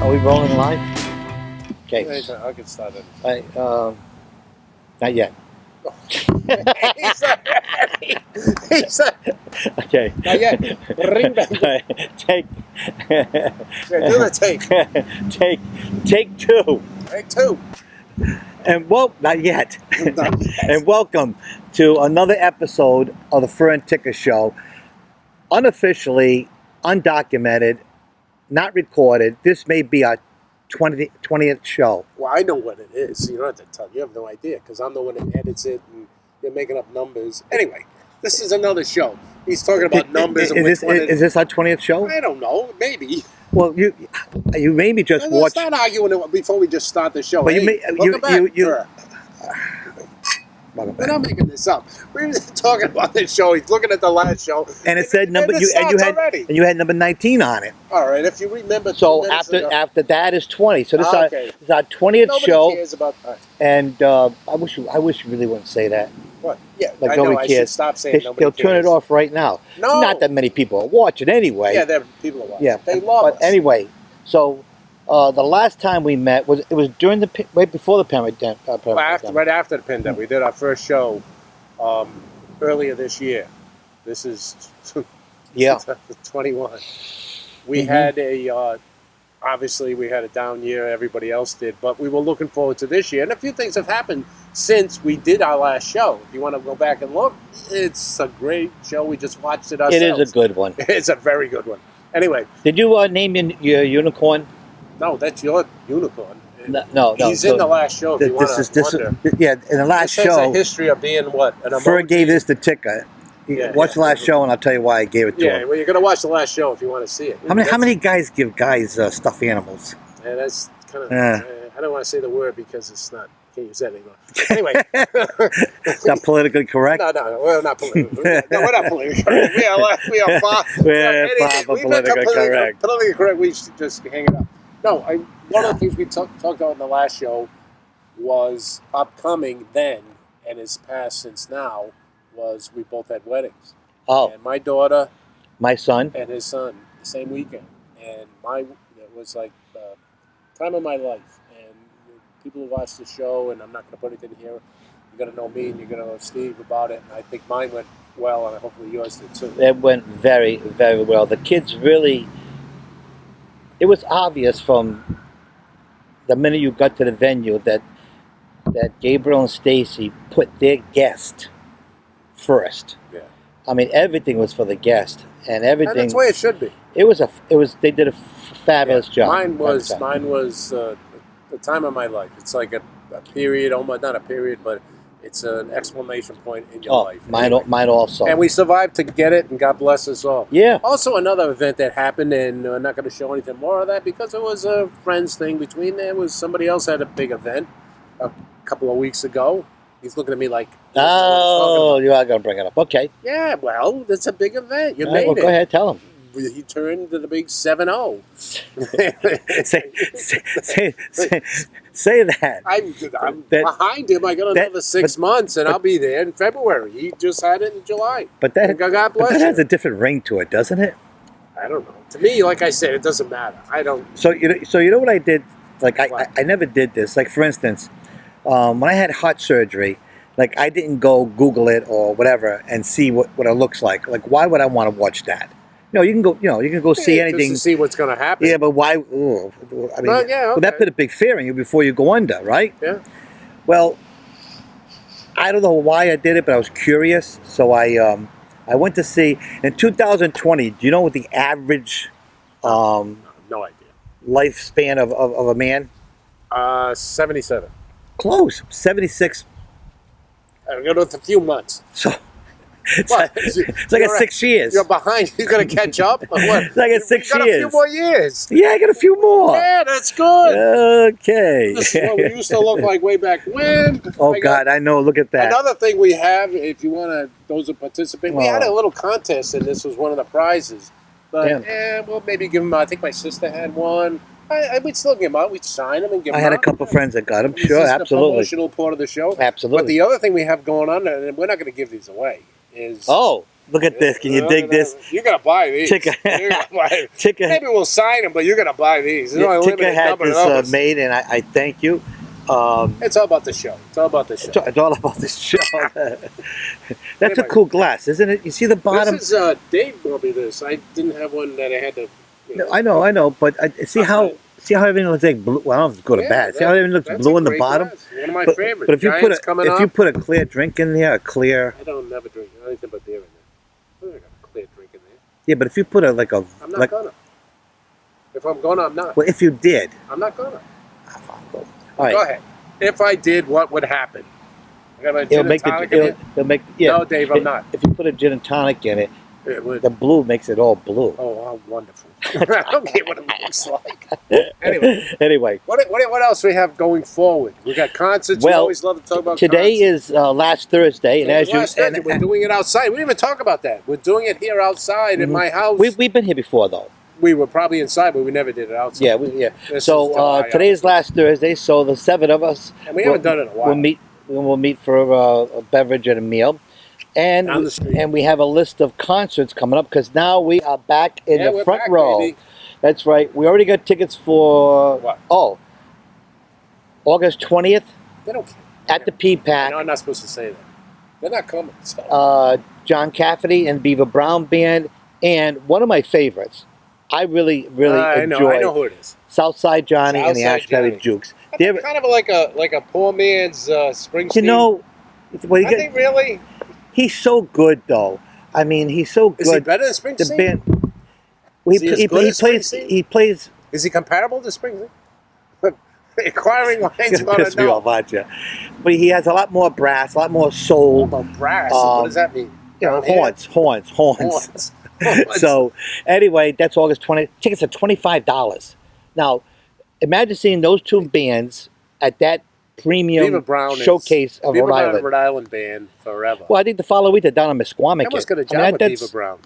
Are we rolling live? Okay. I can start it. Not yet. He's not ready. He's not. Okay. Not yet. Ring bang. Take. Do the take. Take two. Take two. And not yet. Not yet. And welcome to another episode of the Ferr and Ticka show. Unofficially, undocumented, not recorded. This may be our 20th show. Well, I know what it is. You don't have to tell. You have no idea because I'm the one that edits it and you're making up numbers. Anyway, this is another show. He's talking about numbers. Is this our 20th show? I don't know. Maybe. Well, you maybe just watch. Let's not arguing it before we just start the show. But hey, welcome back. We're not making this up. We were talking about this show. He's looking at the last show, and it said number. You had number 19 on it. All right, if you remember. So after that is 20. So this is our 20th Nobody show. Cares about that. And I wish you really wouldn't say that. What? Yeah, like I nobody know. cares. I should stop saying nobody They'll cares. turn it off right now. No, not that many people are watching anyway. Yeah, there are people are watching. Yeah, they love us. But anyway, so. The last time we met was during right before the pandemic. Right after the pandemic, we did our first show earlier this year. This is 21. We had obviously we had a down year. Everybody else did, but we were looking forward to this year, and a few things have happened since we did our last show. If you want to go back and look, it's a great show. We just watched it ourselves. It is a good one. It's a very good one. Anyway, did you name your unicorn? No, that's your unicorn. No. He's in the last show. If you want to wonder. In the last show. This has a history of being what? An emoji. Ferr gave this to Ticka. Watch the last show, and I'll tell you why I gave it to him. Yeah, well, you're gonna watch the last show if you want to see it. How many guys give guys stuffed animals? Yeah, that's kind of. I don't want to say the word because it's not. Can't use that anymore. Anyway, not politically correct. No, we're not politically. No, we're not politically correct. We are far. We're far from politically correct. Politically correct. We should just hang it up. No, one of the things we talked about in the last show was upcoming then and is passed since now was we both had weddings. Oh. And my daughter, my son, and his son the same weekend, and it was like the time of my life. And people who watch the show, and I'm not going to put anything here. You're going to know me and you're going to know Steve about it. And I think mine went well, and hopefully yours did too. It went very, very well. The kids really. It was obvious from the minute you got to the venue that Gabriel and Stacy put their guest first. Yeah. I mean, everything was for the guest, and everything. And that's the way it should be. They did a fabulous job. Mine was the time of my life. It's like a period, almost not a period, but it's an exclamation point in your life. Mine also. And we survived to get it, and God bless us all. Yeah. Also, another event that happened, and I'm not going to show anything more of that because it was a friends thing between there. Was somebody else had a big event a couple of weeks ago. He's looking at me like, oh, you are going to bring it up. Okay. Yeah, well, that's a big event. You made it. Go ahead, tell him. He turned to the big 7-0. say that. I'm behind him. I got another 6 months, and I'll be there in February. He just had it in July. But that has you. a different ring to it, doesn't it? I don't know. To me, like I said, it doesn't matter. I don't. So you know what I did? Like I never did this. Like for instance, when I had heart surgery, like I didn't go Google it or whatever and see what it looks like. Like why would I want to watch that? You can go see anything. Just to see what's going to happen. Yeah, but why? Ooh, I mean, well, that put a big fear in you before you go under, right? Yeah. Well, I don't know why I did it, but I was curious, so I went to see in 2020. Do you know what the average no idea lifespan of a man? 77. Close, 76. I'm going with a few months. So. It's like at 6 years. You're behind. You're going to catch up? Or what? It's like at 6 years. You got a few more years. Yeah, I got a few more. Yeah, that's good. Okay. This is what we used to look like way back when. Oh, God, I know. Look at that. Another thing we have, if you want to, those who participate, we had a little contest, and this was one of the prizes. But, we'll maybe give them, I think my sister had one. We'd still give them out. We'd sign them and give them out. I had a couple friends that got them. Sure, absolutely. This is the promotional part of the show. Absolutely. But the other thing we have going on, and we're not going to give these away, is Look at this. Can you dig this? You're gonna buy these. Ticka. You're gonna buy Ticka. Maybe we'll sign them, but you're gonna buy these. There's only a Ticka limited had number of this those. made, and I thank you. It's all about the show. It's all about the show. It's all about this show. That's a cool glass, isn't it? You see the bottom? This is Dave brought me this. I didn't have one that I had to. No, I know, but see how everything looks like blue. Well, I don't know if it's good or bad. See how everything looks blue in the bottom. Glass. One of my favorites. But if you Giants you put a clear drink in there, a clear. I don't never drink anything but beer in there. I got a clear drink in there. Yeah, but if you put I'm not gonna. If I'm gonna, I'm not. Well, if you did. I'm not gonna. All right. Go ahead. If I did, what would happen? I got my gin and tonic in it? It'll make. Yeah. No, Dave, I'm not. If you put a gin and tonic in it, It would. the blue makes it all blue. Oh, how wonderful! I don't care what it looks like. Anyway, what else we have going forward? We got concerts. Well, we always love to talk about. Today concerts. is last Thursday, and as last Thursday, we're doing it outside. We didn't even talk about that. We're doing it here outside in my house. We've been here before, though. We were probably inside, but we never did it outside. Yeah. This So is today is last Thursday, so the 7 of us. And we haven't done it in a while. We'll meet for a beverage and a meal. And Down the street. and we have a list of concerts coming up because now we are back in the we're front back, row. baby. That's right. We already got tickets for What? August 20th They don't care. at the P-Pack. No, I'm not supposed to say that. They're not coming. So. John Cafferty and Beaver Brown Band, and one of my favorites. I really enjoy. I know who it is. Southside Johnny and the Southside Ashbury Johnny. Jukes. They're kind of like a poor man's Springsteen. You know, well, I think really. he's so good though. I mean, he's so good. Is he better than Springsteen? The band. Well, Is he as good as Springsteen? He plays. Is he comparable to Springsteen? Acquiring lines It's want piss to me know. off, aren't you? But he has a lot more brass, a lot more soul. What about brass? What does that mean? You know, Down here? horns. Horns. So anyway, that's August 20th. Tickets are $25. Now, imagine seeing those two bands at that premium Beaver Brown showcase of Beaver Rhode Brown Island. Rhode Island band forever. Well, I think the following week they're down in Misquamicut. I almost got a job with Beaver Brown,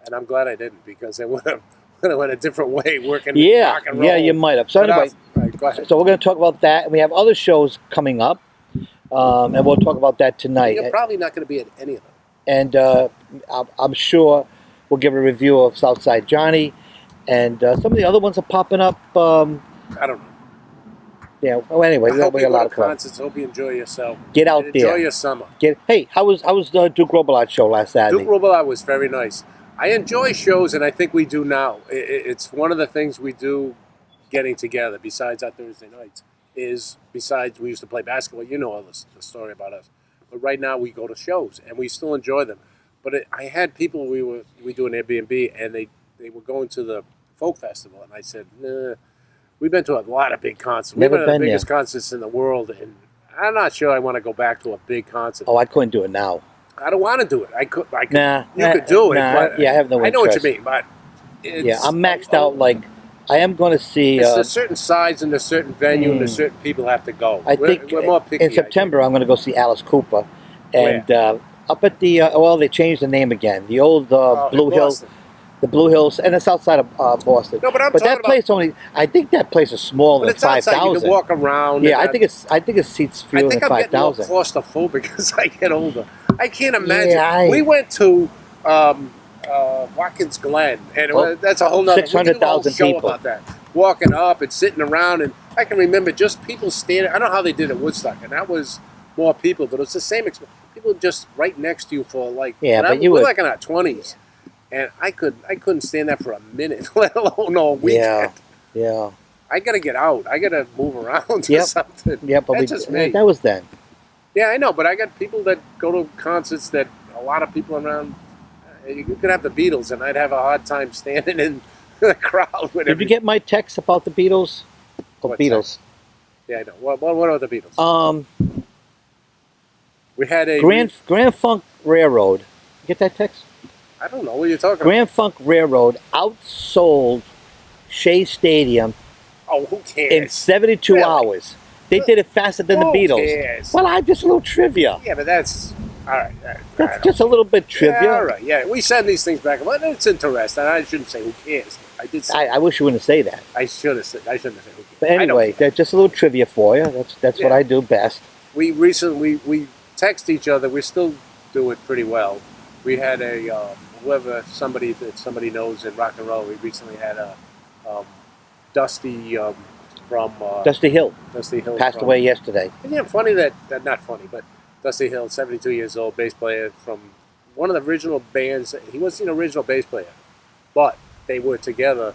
and I'm glad I didn't because it would have went a different way working rock and roll. Yeah, you might have. So anyway, right, go ahead. so we're going to talk about that, and we have other shows coming up, and we'll talk about that tonight. You're probably not going to be at any of them. And I'm sure we'll give a review of Southside Johnny, and some of the other ones are popping up. I don't know. Yeah. Well, anyway, I hope we you got a lot go of to fun. concerts. Hope you enjoy yourself. Get out and there. Enjoy your summer. Hey, how was the Duke Robillard show last Saturday? Duke Robillard was very nice. I enjoy shows, and I think we do now. It's one of the things we do getting together, besides our Thursday nights, is besides we used to play basketball. You know all the story about us. But right now we go to shows, and we still enjoy them. But I had people, we do an Airbnb, and they were going to the folk festival, and I said, nah, we've been to a lot of big concerts. Never We've been to the been biggest there. concerts in the world, and I'm not sure I want to go back to a big concert. Oh, I couldn't do it now. I don't want to do it. I could. Nah, you could do it. But yeah, I have no I know what you interest. mean, but it's, Yeah, I'm maxed out. Like, I am going to see. It's a certain size and a certain venue and a certain people have to go. I think we're more picky. in September I'm going to go see Alice Cooper, and up at the they changed the name again. The old Blue Hills, the Blue Hills, and it's outside of Boston. No, but I'm but talking that place only. I think that place is smaller But than it's outside. You 5,000. can walk around. Yeah, I think it seats I fewer think than I'm getting more 5,000. claustrophobic as I get older. I can't imagine. Yeah, we went to Watkins Glen, and that's a whole nother 600,000 show people. about that. Walking up and sitting around, and I can remember just people standing. I don't know how they did at Woodstock, and that was more people, but it was the same experience. People just right next to you for like. But we're like in our 20s, and I couldn't stand that for a minute, let alone all weekend. Yeah. I gotta get out. I gotta move around or something. Yeah, but That's just me. that was then. Yeah, I know, but I got people that go to concerts that a lot of people around. You could have the Beatles, and I'd have a hard time standing in the crowd with Did you get my text about the Beatles? Oh, What Beatles. text? Yeah, I know. What are the Beatles? We had a Grand Funk Railroad. Get that text? I don't know what you're talking about. Grand Funk Railroad outsold Shea Stadium Oh, who cares? in 72 Really? hours. They did it faster than the Who Beatles. cares? Well, I just a little trivia. Yeah, but that's all right. That's just a little bit trivia. Yeah, all right. Yeah, we send these things back. Well, it's interesting. I shouldn't say who cares. I did. Say, I wish you wouldn't say that. I should have said. I shouldn't have said who cares. But anyway, that's just a little trivia for you. That's what Yeah. I do best. We recently we text each other. We still do it pretty well. We had a somebody that somebody knows in rock and roll. We recently had a um, Dusty from Dusty Hill Dusty Hill passed from, away yesterday. And yeah, funny that not funny, but Dusty Hill, 72 years old, bass player from one of the original bands. He wasn't an original bass player, but they were together,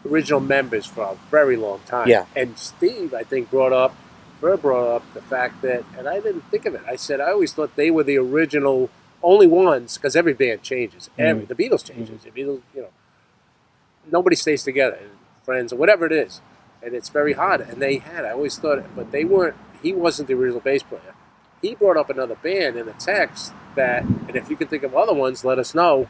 original members for a very long time. Yeah. And Steve, I think, Ferr brought up the fact that, and I didn't think of it. I said I always thought they were the original only ones, because every band changes. The Beatles changes. The Beatles, nobody stays together, friends or whatever it is, and it's very hard. And they had, I always thought, but they weren't. He wasn't the original bass player. He brought up another band in a text that, and if you can think of other ones, let us know.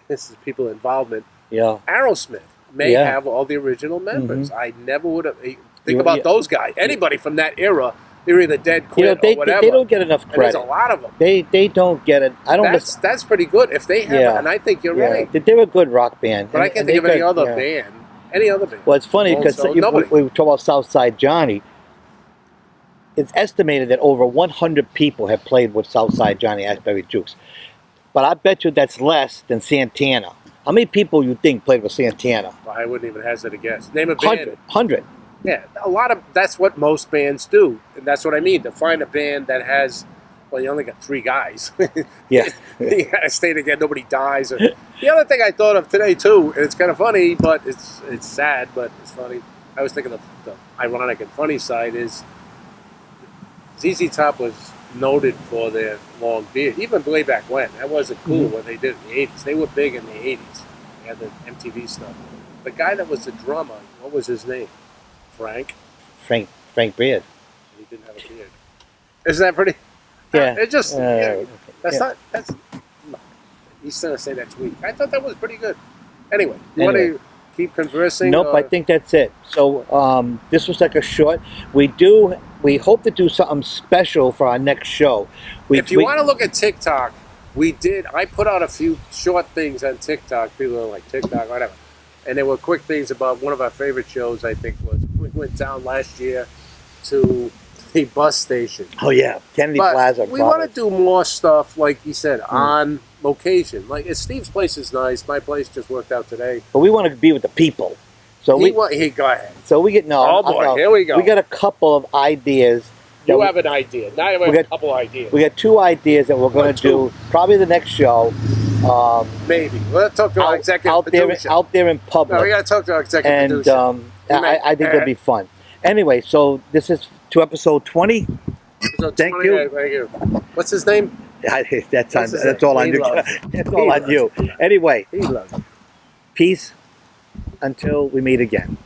This is people involvement. Yeah. Aerosmith may have all the original members. I never would have think about those guys. Anybody from that era, they're either dead, quit, or whatever. They don't get enough credit. And there's a lot of them. They don't get it. I don't. That's pretty good if they have it, and I think you're right. They're a good rock band. But I can't think of any other band. Any other band. Well, it's funny because we talk about Southside Johnny. It's estimated that over 100 people have played with Southside Johnny Asbury Jukes. But I bet you that's less than Santana. How many people you think played with Santana? Well, I wouldn't even hazard a guess. Name a band. 100. Yeah, a lot of, that's what most bands do. And that's what I mean. To find a band that has, well, you only got 3 guys. Yeah. You gotta stay together, nobody dies. The other thing I thought of today, too, and it's kind of funny, but it's sad, but it's funny. I was thinking the ironic and funny side is ZZ Top was noted for their long beard, even way back when. That wasn't cool when they did it in the 80s. They were big in the 80s. They had the MTV stuff. The guy that was the drummer, what was his name? Frank Beard. He didn't have a beard. Isn't that pretty? Yeah. It just, not, he's going to say that's weak. I thought that was pretty good. Anyway, you want to keep conversing? Nope, I think that's it. So this was like a short. We hope to do something special for our next show. If you want to look at TikTok, I put out a few short things on TikTok. People are like, TikTok, whatever. And there were quick things about one of our favorite shows, I think, was we went down last year to the bus station. Oh, yeah. Kennedy Plaza. We want to do more stuff, like you said, on location. Like, Steve's place is nice. My place just worked out today. But we want to be with the people. So go ahead. So we get, oh, boy, here we go. We got a couple of ideas. You have an idea. Now you have a couple ideas. We got 2 ideas that we're going to do probably the next show. Maybe. We'll talk to our executive producer. Out there in public. No, we got to talk to our executive producer. I think it'll be fun. Anyway, so this is to episode 20. Thank you. Thank you. What's his name? That's all on you. That's all on you. Anyway, peace until we meet again.